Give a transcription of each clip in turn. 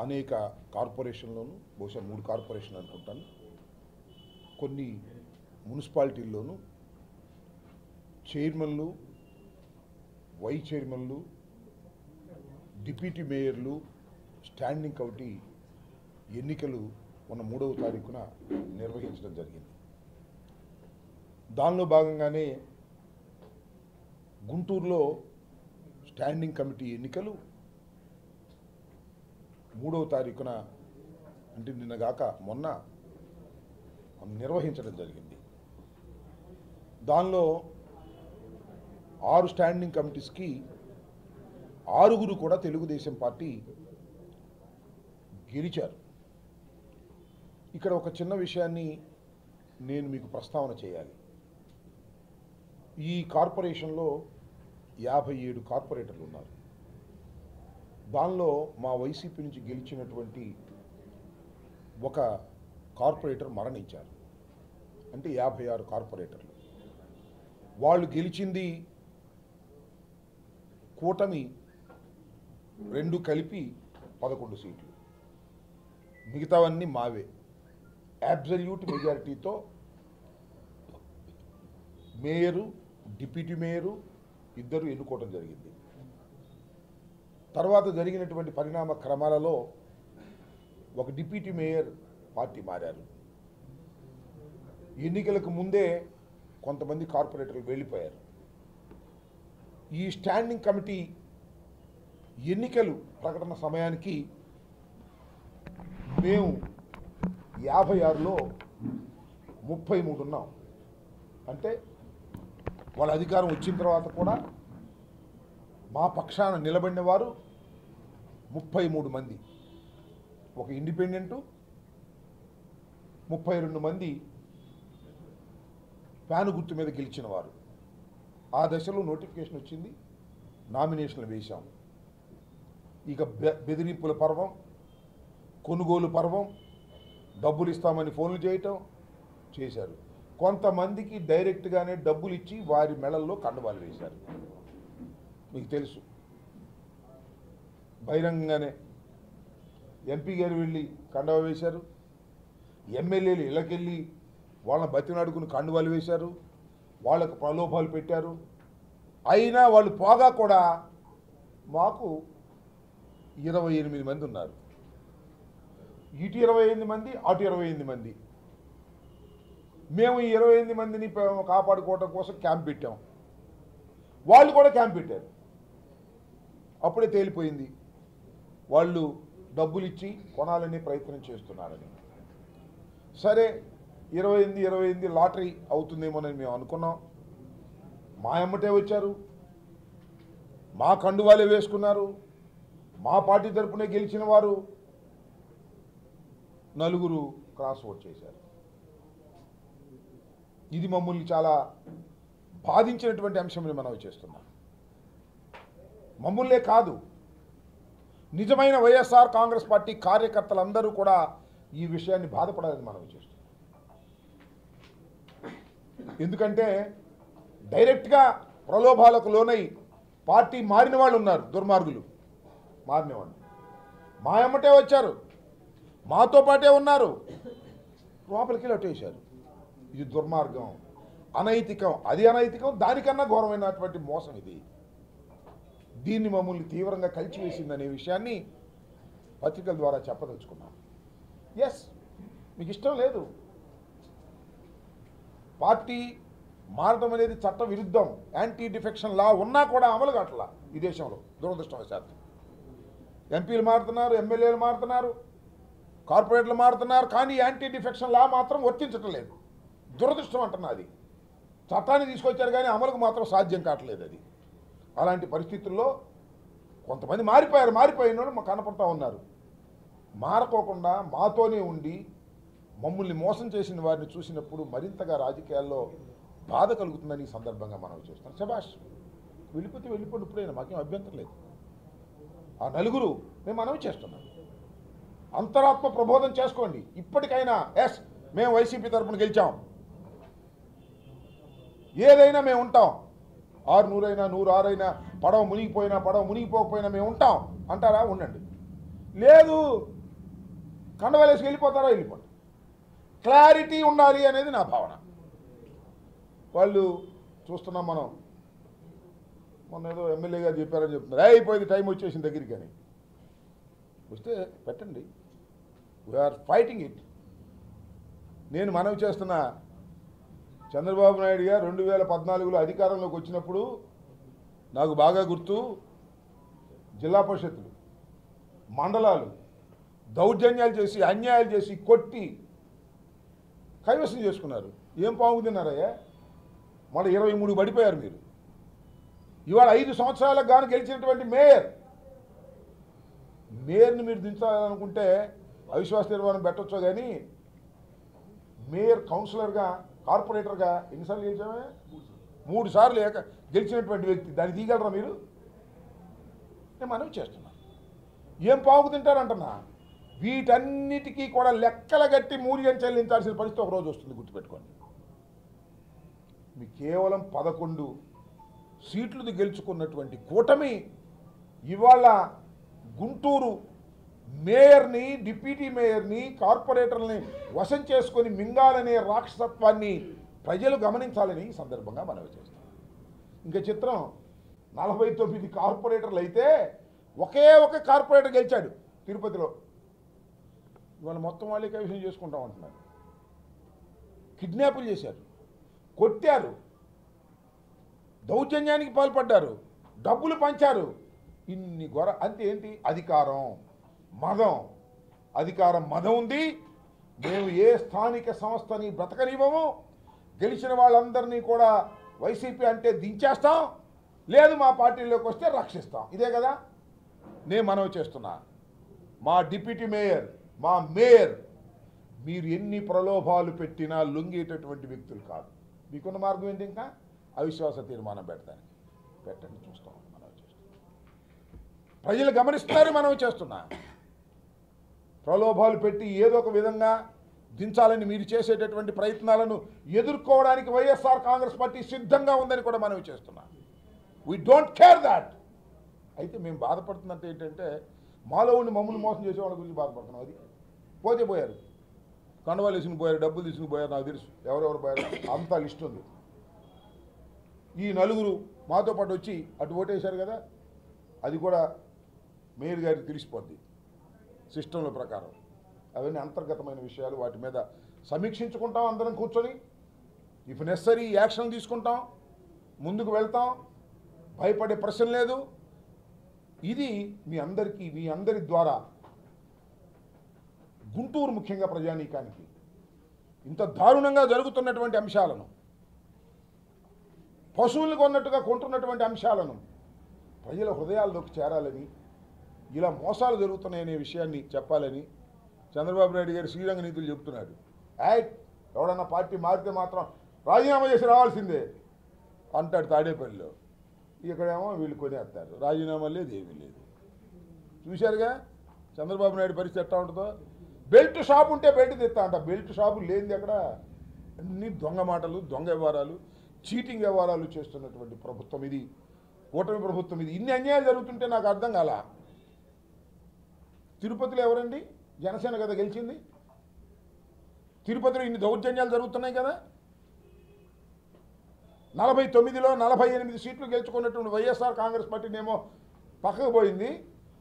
అనేక కార్పొరేషన్లోను, బహుశా 3 కార్పొరేషన్లు అనుకుంటాను, కొన్ని మున్సిపాలిటీల్లోనూ చైర్మన్లు, వైస్ చైర్మన్లు, డిప్యూటీ మేయర్లు, స్టాండింగ్ కమిటీ ఎన్నికలు మొన్న 3వ తారీఖున నిర్వహించడం జరిగింది. దానిలో భాగంగానే గుంటూరులో స్టాండింగ్ కమిటీ ఎన్నికలు 3వ తారీఖున అంటే నిన్నగాక మొన్న నిర్వహించడం జరిగింది. దానిలో 6 స్టాండింగ్ కమిటీస్కి 6 కూడా తెలుగుదేశం పార్టీ గెలిచారు. ఇక్కడ ఒక చిన్న విషయాన్ని నేను మీకు ప్రస్తావన చేయాలి. ఈ కార్పొరేషన్లో 57 కార్పొరేటర్లు ఉన్నారు. దానిలో మా వైసీపీ నుంచి గెలిచినటువంటి ఒక కార్పొరేటర్ మరణించారు. అంటే 56 కార్పొరేటర్లు. వాళ్ళు గెలిచింది కూటమి 2 కలిపి 11 సీట్లు, మిగతావన్నీ మావే. అబ్సల్యూట్ మెజారిటీతో మేయరు, డిప్యూటీ మేయరు ఇద్దరు ఎన్నుకోవడం జరిగింది. తర్వాత జరిగినటువంటి పరిణామ క్రమాలలో ఒక డిప్యూటీ మేయర్ పార్టీ మారారు. ఎన్నికలకు ముందే కొంతమంది కార్పొరేటర్లు వెళ్ళిపోయారు. ఈ స్టాండింగ్ కమిటీ ఎన్నికలు ప్రకటన సమయానికి మేము 56లో 33 ఉన్నాం. అంటే వాళ్ళ అధికారం వచ్చిన తర్వాత కూడా మా పక్షాన నిలబడిన వారు 33 మంది, ఒక ఇండిపెండెంటు, 32 మంది ఫ్యాను గుర్తు మీద గెలిచిన వారు. ఆ దశలో నోటిఫికేషన్ వచ్చింది, నామినేషన్లు వేశాం. ఇక బెదిరింపుల పర్వం, కొనుగోలు పర్వం, డబ్బులు ఇస్తామని ఫోన్లు చేయటం చేశారు. కొంతమందికి డైరెక్ట్గానే డబ్బులు ఇచ్చి వారి మెడల్లో కండవాలు వేశారు. మీకు తెలుసు, బహిరంగంగానే ఎంపీ గారు వెళ్ళి కండవ వేశారు, ఎమ్మెల్యేలు ఇళ్ళకెళ్ళి వాళ్ళని బతినాడుకుని కండువాలు వేశారు, వాళ్ళకు ప్రలోభాలు పెట్టారు. అయినా వాళ్ళు పోగా కూడా మాకు 28 మంది ఉన్నారు. ఇటు 28 మంది, అటు 28 మంది. మేము ఈ 28 మందిని కాపాడుకోవటం కోసం క్యాంప్ పెట్టాం. వాళ్ళు కూడా క్యాంప్ పెట్టారు. అప్పుడే తేలిపోయింది వాళ్ళు డబ్బులు ఇచ్చి కొనాలని ప్రయత్నం చేస్తున్నారని. సరే, 28 లాటరీ అవుతుందేమోనని మేము అనుకున్నాం. మా ఎమ్మటే వచ్చారు, మా కండువాలే వేసుకున్నారు. మా పార్టీ తరపునే గెలిచిన వారు 4 క్రాస్ ఓట్ చేశారు. ఇది మమ్మల్ని చాలా బాధించినటువంటి అంశంని మనం చేస్తున్నాం. మమ్మల్నే కాదు, నిజమైన వైఎస్ఆర్ కాంగ్రెస్ పార్టీ కార్యకర్తలందరూ కూడా ఈ విషయాన్ని బాధపడాలని మనం చేస్తున్నాం. ఎందుకంటే డైరెక్ట్గా ప్రలోభాలకు లోనై పార్టీ మారిన వాళ్ళు ఉన్నారు, దుర్మార్గులు మారిన వాళ్ళు. మా ఎమ్మటే వచ్చారు, మాతో పాటే ఉన్నారు, లోపలికి లొట్టేశారు. ఇది దుర్మార్గం, అనైతికం. అది అనైతికం, దానికన్నా ఘోరమైనటువంటి మోసం ఇది. దీన్ని మమ్మల్ని తీవ్రంగా కలిచివేసిందనే విషయాన్ని పత్రికల ద్వారా చెప్పదలుచుకున్నాం. ఎస్, మీకు ఇష్టం లేదు, పార్టీ మారడం అనేది చట్ట విరుద్ధం, యాంటీ డిఫెక్షన్ లా ఉన్నా కూడా అమలు కావట్లా ఈ దేశంలో దురదృష్టవశాత్తు. ఎంపీలు మారుతున్నారు, ఎమ్మెల్యేలు మారుతున్నారు, కార్పొరేట్లు మారుతున్నారు, కానీ యాంటీ డిఫెక్షన్ లా మాత్రం వర్తించటం లేదు. దురదృష్టం అంటున్నా. అది చట్టాన్ని తీసుకొచ్చారు కానీ అమలుకు మాత్రం సాధ్యం కావట్లేదు. అది అలాంటి పరిస్థితుల్లో కొంతమంది మారిపోయిన మా కనపడతా ఉన్నారు. మారకోకుండా మాతోనే ఉండి మమ్మల్ని మోసం చేసిన వారిని చూసినప్పుడు మరింతగా రాజకీయాల్లో బాధ కలుగుతుందని ఈ సందర్భంగా మనం చేస్తాం. శభాష్, వెళ్ళిపోతే వెళ్ళిపోండి, ఇప్పుడైనా మాకేం అభ్యంతరం లేదు. ఆ 4 మేము మనవి చేస్తున్నాం, అంతరాత్మ ప్రబోధం చేసుకోండి. ఇప్పటికైనా ఎస్, మేము వైసీపీ తరఫున గెలిచాం, ఏదైనా మేము ఉంటాం. 600 అయినా 106 అయినా, పడవ మునిగిపోయినా పడవ మునిగిపోకపోయినా మేము ఉంటాం అంటారా? ఉండండి. లేదు, కండవాలేసి వెళ్ళిపోతారా, వెళ్ళిపోతారు. క్లారిటీ ఉండాలి అనేది నా భావన. వాళ్ళు చూస్తున్నాం మనం, మొన్న ఏదో ఎమ్మెల్యే గారు చెప్పారని చెప్తున్నారు, అయిపోయింది టైం వచ్చేసిన దగ్గరికి అని. వస్తే పెట్టండి, వీఆర్ ఫైటింగ్ ఇట్. నేను మనవి చేస్తున్నా, చంద్రబాబు నాయుడు గారు 2014లో అధికారంలోకి వచ్చినప్పుడు నాకు బాగా గుర్తు, జిల్లా పరిషత్తులు, మండలాలు దౌర్జన్యాలు చేసి, అన్యాయాలు చేసి, కొట్టి కైవసం చేసుకున్నారు. ఏం పాము తిన్నారయ్యా? మళ్ళీ 23 పడిపోయారు మీరు. ఇవాళ 5 సంవత్సరాలకు గాను గెలిచినటువంటి మేయర్ని మీరు దించాలనుకుంటే అవిశ్వాస తీర్మానం పెట్టొచ్చో కానీ, మేయర్ కౌన్సిలర్గా, కార్పొరేటర్గా ఎన్నిసార్లు గెలిచామే? 3 సార్లు గెలిచినటువంటి వ్యక్తి, దాన్ని తీయగలరా మీరు? నేను మనవి చేస్తున్నా, ఏం పావుకు తింటారంటున్నా. వీటన్నిటికీ కూడా లెక్కల గట్టి మూల్యం చెల్లించాల్సిన పరిస్థితి ఒకరోజు వస్తుంది, గుర్తుపెట్టుకోండి. మీ కేవలం 11 సీట్లు గెలుచుకున్నటువంటి కూటమి ఇవాళ గుంటూరు మేయర్ని, డిప్యూటీ మేయర్ని, కార్పొరేటర్ని వశం చేసుకొని మింగాలనే రాక్షసత్వాన్ని ప్రజలు గమనించాలని ఈ సందర్భంగా మనవి చేస్తాం. ఇంకా చిత్రం, 49 కార్పొరేటర్లు అయితే ఒకే ఒక కార్పొరేటర్ గెలిచాడు తిరుపతిలో. ఇవాళ మొత్తం వాళ్ళే కైవసం చేసుకుంటాం అంటున్నారు. కిడ్నాపులు చేశారు, కొట్టారు, దౌర్జన్యానికి పాల్పడ్డారు, డబ్బులు పంచారు. ఇన్ని గొర అంతే. ఏంటి? అధికారం మదం. అధికారం మదం ఉంది. మేము ఏ స్థానిక సంస్థని బ్రతకనివ్వము. గెలిచిన వాళ్ళందరినీ కూడా వైసీపీ అంటే దించేస్తాం, లేదు మా పార్టీలోకి వస్తే రక్షిస్తాం. ఇదే కదా నేను మనవి చేస్తున్నా. మా డిప్యూటీ మేయర్, మా మేయర్ మీరు ఎన్ని ప్రలోభాలు పెట్టినా లొంగేటటువంటి వ్యక్తులు కాదు. మీకున్న మార్గం ఏంటి? ఇంకా అవిశ్వాస తీర్మానం పెట్టడానికి పెట్టండి, చూస్తాం. మనవి చేస్తున్నాం, ప్రజలు గమనిస్తున్నారు. మనవి చేస్తున్నా, ప్రలోభాలు పెట్టి ఏదో ఒక విధంగా దించాలని మీరు చేసేటటువంటి ప్రయత్నాలను ఎదుర్కోవడానికి వైఎస్ఆర్ కాంగ్రెస్ పార్టీ సిద్ధంగా ఉందని కూడా మనవి చేస్తున్నా. We don't care that. అయితే మేము బాధపడుతున్నట్టు ఏంటంటే, మాలో ఉండి మమ్మల్ని మోసం చేసే వాళ్ళ గురించి బాధపడుతున్నాం. అది పోతే పోయారు, కండవాలు తీసుకుని పోయారు, డబ్బులు తీసుకుని పోయారు, నాకు తెలుసు ఎవరెవరు పోయారు, అంతా లిస్ట్ ఉంది. ఈ నలుగురు మాతో పాటు వచ్చి అటు ఓటేశారు కదా, అది కూడా మేయర్ గారికి తెలిసిపోద్ది సిస్టంల ప్రకారం. అవన్నీ అంతర్గతమైన విషయాలు, వాటి మీద సమీక్షించుకుంటాం అందరం కూర్చొని. ఇఫ్ నెసరీ యాక్షన్ తీసుకుంటాం, ముందుకు వెళ్తాం, భయపడే ప్రశ్న లేదు. ఇది మీ అందరి ద్వారా గుంటూరు ముఖ్యంగా ప్రజానీకానికి ఇంత దారుణంగా జరుగుతున్నటువంటి అంశాలను, పశువులు కొన్నట్టుగా కొంటున్నటువంటి అంశాలను ప్రజల హృదయాల్లోకి చేరాలని, ఇలా మోసాలు జరుగుతున్నాయనే విషయాన్ని చెప్పాలని చంద్రబాబు నాయుడు గారు శ్రీరంగ నీతులు చెబుతున్నాడు. ఎవడన్నా పార్టీ మారితే మాత్రం రాజీనామా చేసి రావాల్సిందే అంటాడు తాడేపల్లిలో. ఇక్కడేమో వీళ్ళు కొనేస్తారు, రాజీనామా లేదు, ఏమీ లేదు. చూశారుగా చంద్రబాబు నాయుడు పరిస్థితి ఎట్లా ఉంటుందో. బెల్ట్ షాప్ ఉంటే బెల్ట్ తెస్తా అంట, బెల్ట్ షాపు లేనిది ఎక్కడ. అన్ని దొంగ మాటలు, దొంగ వ్యవహారాలు, చీటింగ్ వ్యవహారాలు చేస్తున్నటువంటి ప్రభుత్వం ఇది, కూటమి ప్రభుత్వం ఇది. ఇన్ని అన్యాయాలు జరుగుతుంటే నాకు అర్థం కాల. తిరుపతిలో ఎవరండి? జనసేన కదా గెలిచింది. తిరుపతిలో ఇన్ని దౌర్జన్యాలు జరుగుతున్నాయి కదా. 49లో 48 సీట్లు గెలుచుకున్నటువంటి వైఎస్ఆర్ కాంగ్రెస్ పార్టీనేమో పక్కకు పోయింది.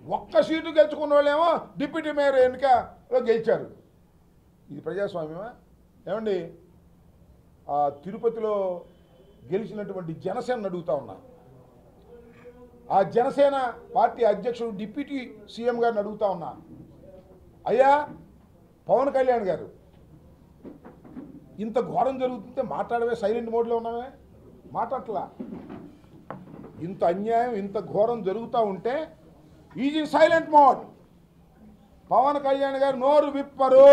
ఒక్క సీటు గెలుచుకున్న వాళ్ళేమో డిప్యూటీ మేయర్ ఎన్నికలో గెలిచారు. ఇది ప్రజాస్వామ్యమా? ఏమండి, ఆ తిరుపతిలో గెలిచినటువంటి జనసేన అడుగుతా ఉన్నా, ఆ జనసేన పార్టీ అధ్యక్షుడు డిప్యూటీ సీఎం గారిని అడుగుతా ఉన్నా, అయ్యా పవన్ కళ్యాణ్ గారు, ఇంత ఘోరం జరుగుతుంటే మాట్లాడవే, సైలెంట్ మోడ్లో ఉన్నామే, మాట్లాడట్లా. ఇంత అన్యాయం, ఇంత ఘోరం జరుగుతూ ఉంటే is in silent mode. Pawan Kalyan garu నోరు విప్పరు.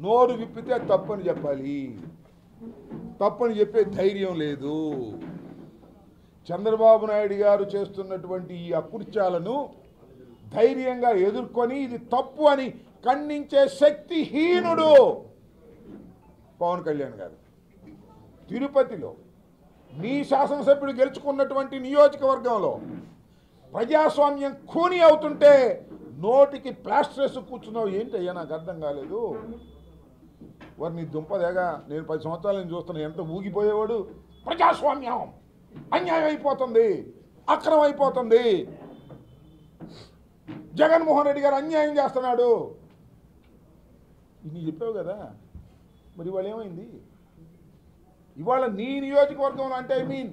నోరు విప్పితే తప్పని చెప్పాలి, తప్పని చెప్పే ధైర్యం లేదు. చంద్రబాబు నాయుడు గారు చేస్తున్నటువంటి ఈ అకృత్యాలను ధైర్యంగా ఎదుర్కొని ఇది తప్పు అని ఖండించే శక్తిహీనుడు పవన్ కళ్యాణ్ గారు. తిరుపతిలో మీ శాసనసభ్యుడు గెలుచుకున్నటువంటి నియోజకవర్గంలో ప్రజాస్వామ్యం ఖూనీ అవుతుంటే నోటికి ప్లాస్టర్ వేసి కూర్చున్నావు ఏంటయ్యా, నాకు అర్థం కాలేదు. వారు నీ దుంపదేగా, నేను 10 సంవత్సరాల నుంచి చూస్తున్నా, ఎంత ఊగిపోయేవాడు. ప్రజాస్వామ్యం అన్యాయం అయిపోతుంది, అక్రమం అయిపోతుంది, జగన్మోహన్ రెడ్డి గారు అన్యాయం చేస్తున్నాడు, ఇది చెప్పావు కదా. మరి ఇవాళ ఏమైంది? ఇవాళ నీ నియోజకవర్గంలో అంటే ఐ మీన్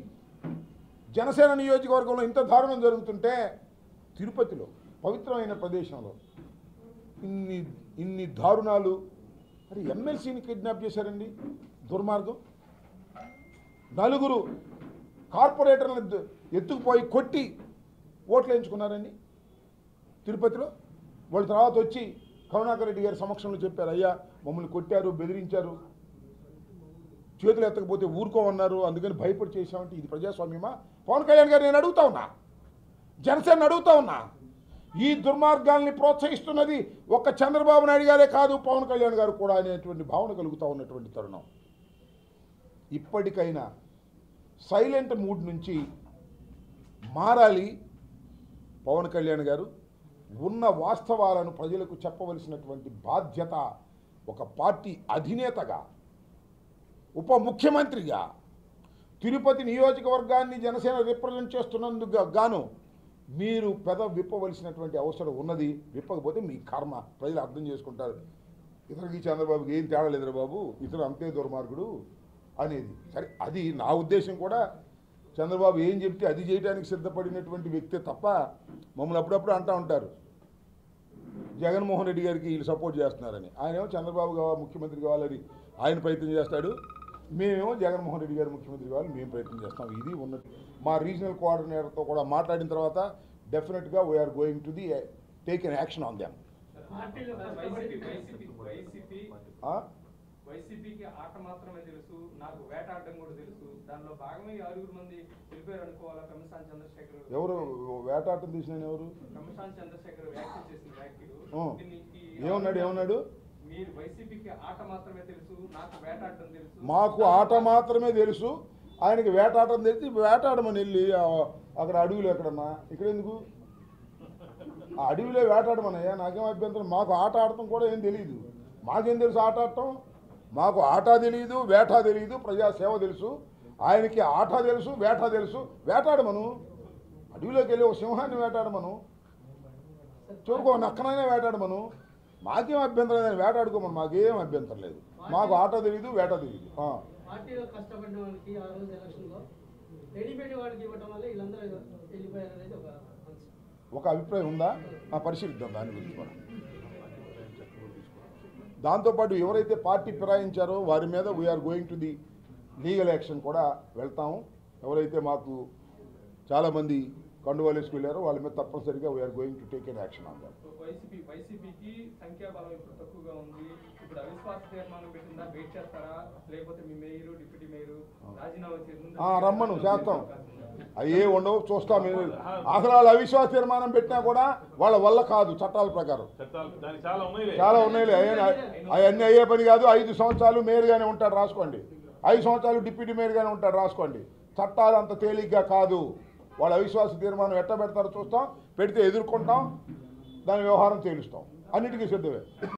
జనసేన నియోజకవర్గంలో ఇంత దారుణం జరుగుతుంటే, తిరుపతిలో పవిత్రమైన ప్రదేశంలో ఇన్ని దారుణాలు. మరి ఎమ్మెల్సీని కిడ్నాప్ చేశారండి, దుర్మార్గం. 4 కార్పొరేటర్లను ఎత్తుకుపోయి కొట్టి ఓట్లు వేయించుకున్నారండి తిరుపతిలో. వాళ్ళ తర్వాత వచ్చి కరుణాకర్ రెడ్డి గారి సమక్షంలో చెప్పారు, అయ్యా మమ్మల్ని కొట్టారు, బెదిరించారు, చేతులు ఎత్తకపోతే ఊరుకోమన్నారు, అందుకని భయపడి చేశామంటే ఇది ప్రజాస్వామ్యమా? పవన్ కళ్యాణ్ గారు నేను అడుగుతా ఉన్నా, జనసేన అడుగుతా ఉన్నా. ఈ దుర్మార్గాల్ని ప్రోత్సహిస్తున్నది ఒక్క చంద్రబాబు నాయుడు గారే కాదు, పవన్ కళ్యాణ్ గారు కూడా అనేటువంటి భావన కలుగుతూ ఉన్నటువంటి తరుణం. ఇప్పటికైనా సైలెంట్ మూడ్ నుంచి మారాలి పవన్ కళ్యాణ్ గారు. ఉన్న వాస్తవాలను ప్రజలకు చెప్పవలసినటువంటి బాధ్యత ఒక పార్టీ అధినేతగా, ఉప ముఖ్యమంత్రిగా, తిరుపతి నియోజకవర్గాన్ని జనసేన రిప్రజెంట్ చేస్తున్నందుకు గాను మీరు విప్పవలసినటువంటి అవసరం ఉన్నది. విప్పకపోతే మీ కర్మ, ప్రజలు అర్థం చేసుకుంటారు. ఇతనికి చంద్రబాబుకి ఏం తేడా లేదురా బాబు, ఇతను అంతే దుర్మార్గుడు అనేది. సరే, అది నా ఉద్దేశం కూడా. చంద్రబాబు ఏం చెప్తే అది చేయడానికి సిద్ధపడినటువంటి వ్యక్తే తప్ప, మమ్మల్ని అప్పుడప్పుడు అంటూ ఉంటారు జగన్మోహన్ రెడ్డి గారికి వీళ్ళు సపోర్ట్ చేస్తున్నారని. ఆయనేమో చంద్రబాబు ముఖ్యమంత్రి కావాలని ఆయన ప్రయత్నం చేస్తాడు, మేమేమో జగన్మోహన్ రెడ్డి గారు ముఖ్యమంత్రి కావాలని మేము ప్రయత్నం చేస్తాం. ఇది ఉన్నట్టు మా రీజనల్ కోఆర్డినేటర్తో కూడా మాట్లాడిన తర్వాత డెఫినెట్గా we are going to the take an action on them. వైసీపీకి ఆట మాత్రమే తెలుసు, నాకు వేటాడడం కూడా తెలుసు. దానిలో భాగమే 6 మంది వెళ్ళిపోయారు అనుకోవాలా. కమిషాన్ చంద్రశేఖర్ ఎవరు వేటాడటం తీసిన ఎవరు? కమిషాన్ చంద్రశేఖర్ వ్యాఖ్యలు చేసిన వ్యాఖ్యలు ఏమన్నాడు? మీరు వైసీపీకి ఆట మాత్రమే తెలుసు, నాకు వేటాడటం తెలుసు. మాకు ఆట మాత్రమే తెలుసు, ఆయనకి వేటాడటం తెలిసి వేటాడమని వెళ్ళి అక్కడ అడవిలో ఎక్కడన్నా, ఇక్కడ ఎందుకు ఆ అడవిలో వేటాడమనయ్యా, నాకేం అభ్యంతరం. మాకు ఆట ఆడటం కూడా ఏం తెలియదు. మాకేం తెలుసు ఆట ఆడటం? మాకు ఆట తెలియదు, వేట తెలియదు, ప్రజాసేవ తెలుసు. ఆయనకి ఆట తెలుసు, వేట తెలుసు. వేటాడమను, అడవిలోకి వెళ్ళి ఒక సింహాన్ని వేటాడమను, చూరుకో నక్కనైనా వేటాడమను. మాకేం అభ్యంతరం లేదని వేటాడుకోమను, మాకేం అభ్యంతరం లేదు. మాకు ఆట తెలియదు, వేట తెలియదు. ఒక అభిప్రాయం ఉందా? పరిశీలిద్దాం దాని గురించి కూడా. దాంతోపాటు ఎవరైతే పార్టీ ఫిరాయించారో వారి మీద we are going to the legal action కూడా వెళ్తాము. ఎవరైతే మాకు చాలామంది కండువాలేసుకు వెళ్ళారో వాళ్ళ మీద తప్పనిసరిగా we are going to take an action on that. వైసీపీకి సంఖ్యాబలం ఇప్పుడు తక్కువగా ఉంది. ఇప్పుడు అవిశ్వాస తీర్మానం పెట్టిందా, వెయిట్ చేస్తారా? లేకపోతే మీ మేయరు, డిప్యూటీ మేయరు రాజీనామా చేస్తుందా? రమ్మను, చేస్తాం. అయ్యే ఉండవు, చూస్తాం. అసలు వాళ్ళు అవిశ్వాస తీర్మానం పెట్టినా కూడా వాళ్ళ వల్ల కాదు, చట్టాల ప్రకారం చాలా ఉన్నాయి. అవన్నీ అయ్యే పని కాదు. 5 సంవత్సరాలు మేయర్గానే ఉంటాడు, రాసుకోండి. 5 సంవత్సరాలు డిప్యూటీ మేయర్గానే ఉంటాడు, రాసుకోండి. చట్టాలు అంత తేలిగ్గా కాదు. వాళ్ళు అవిశ్వాస తీర్మానం ఎట్ట పెడతారో చూస్తాం, పెడితే ఎదుర్కొంటాం, దాని వ్యవహారం తేలుస్తాం. అన్నిటికీ సిద్ధమే.